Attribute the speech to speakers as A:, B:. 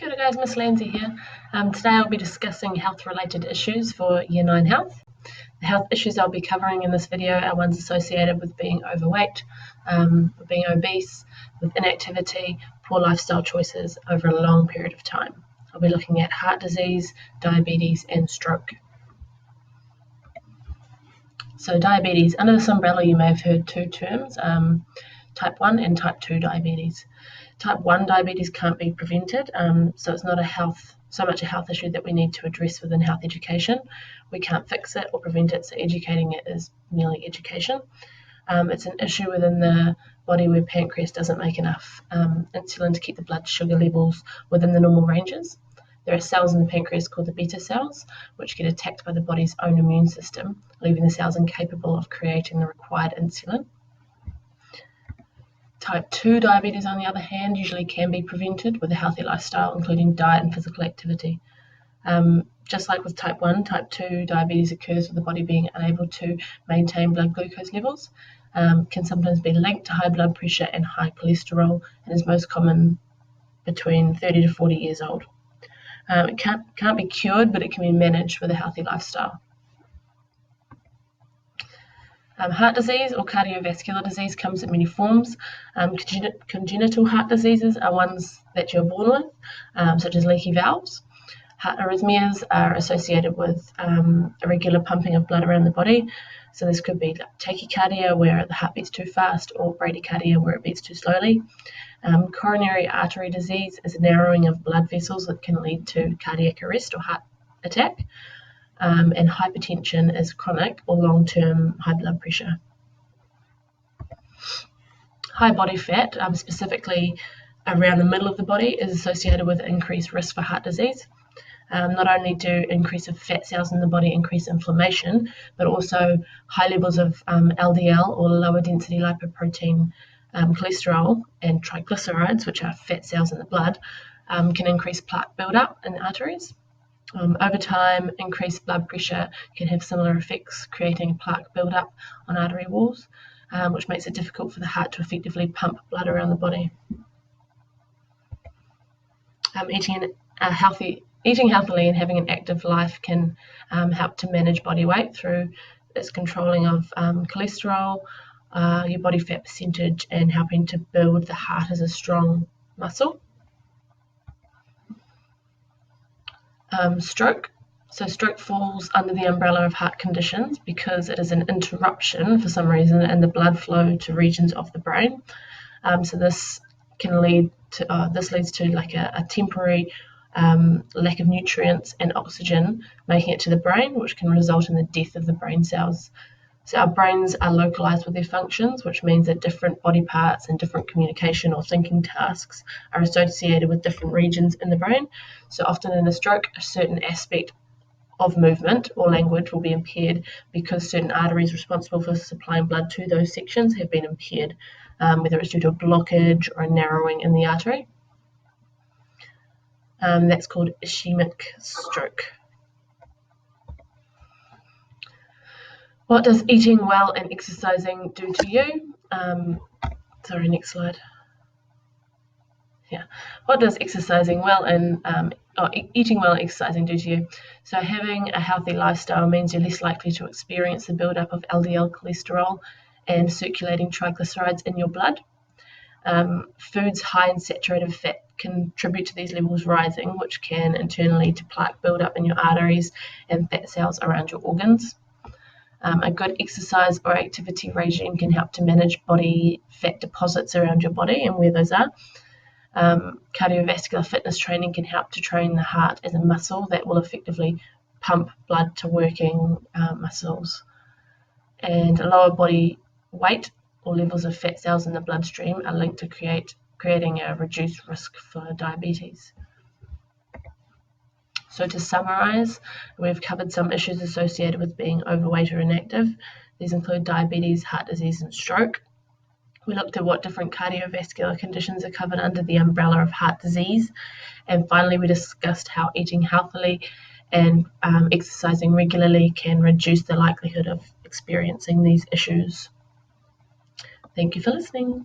A: Kia ora guys, Miss Lindsay here. Today I'll be discussing health-related issues for Year 9 health. The health issues I'll be covering in this video are ones associated with being overweight, being obese, with inactivity, poor lifestyle choices over a long period of time. I'll be looking at heart disease, diabetes and stroke. So diabetes, under this umbrella you may have heard two terms, type 1 and type 2 diabetes. Type 1 diabetes can't be prevented, so it's not so much a health issue that we need to address within health education. We can't fix it or prevent it, so educating it is merely education. It's an issue within the body where pancreas doesn't make enough insulin to keep the blood sugar levels within the normal ranges. There are cells in the pancreas called the beta cells, which get attacked by the body's own immune system, leaving the cells incapable of creating the required insulin. Type 2 diabetes, on the other hand, usually can be prevented with a healthy lifestyle, including diet and physical activity. Just like with type 1, type 2 diabetes occurs with the body being unable to maintain blood glucose levels, can sometimes be linked to high blood pressure and high cholesterol, and is most common between 30 to 40 years old. It can't be cured, but it can be managed with a healthy lifestyle. Heart disease or cardiovascular disease comes in many forms. Congenital heart diseases are ones that you're born with, such as leaky valves. Heart arrhythmias are associated with irregular pumping of blood around the body. So this could be like tachycardia, where the heart beats too fast, or bradycardia, where it beats too slowly. Coronary artery disease is a narrowing of blood vessels that can lead to cardiac arrest or heart attack. And hypertension is chronic or long-term high blood pressure. High body fat, specifically around the middle of the body, is associated with increased risk for heart disease. Not only do increase of fat cells in the body increase inflammation, but also high levels of LDL or lower density lipoprotein cholesterol and triglycerides, which are fat cells in the blood, can increase plaque buildup in the arteries. Over time, increased blood pressure can have similar effects, creating plaque buildup on artery walls, which makes it difficult for the heart to effectively pump blood around the body. Eating healthily and having an active life can help to manage body weight through its controlling of cholesterol, your body fat percentage, and helping to build the heart as a strong muscle. Stroke. So stroke falls under the umbrella of heart conditions because it is an interruption for some reason in the blood flow to regions of the brain. So this can leads to like a temporary lack of nutrients and oxygen making it to the brain, which can result in the death of the brain cells. So our brains are localized with their functions, which means that different body parts and different communication or thinking tasks are associated with different regions in the brain. So often in a stroke, a certain aspect of movement or language will be impaired because certain arteries responsible for supplying blood to those sections have been impaired, whether it's due to a blockage or a narrowing in the artery. That's called ischemic stroke. What does eating well and exercising do to you? Next slide. What does exercising well and eating well and exercising do to you? So having a healthy lifestyle means you're less likely to experience the buildup of LDL cholesterol and circulating triglycerides in your blood. Foods high in saturated fat contribute to these levels rising, which can in turn lead to plaque buildup in your arteries and fat cells around your organs. A good exercise or activity regime can help to manage body fat deposits around your body and where those are. Cardiovascular fitness training can help to train the heart as a muscle that will effectively pump blood to working muscles. And a lower body weight or levels of fat cells in the bloodstream are linked to creating a reduced risk for diabetes. So to summarize, we've covered some issues associated with being overweight or inactive. These include diabetes, heart disease, and stroke. We looked at what different cardiovascular conditions are covered under the umbrella of heart disease. And finally, we discussed how eating healthily and exercising regularly can reduce the likelihood of experiencing these issues. Thank you for listening.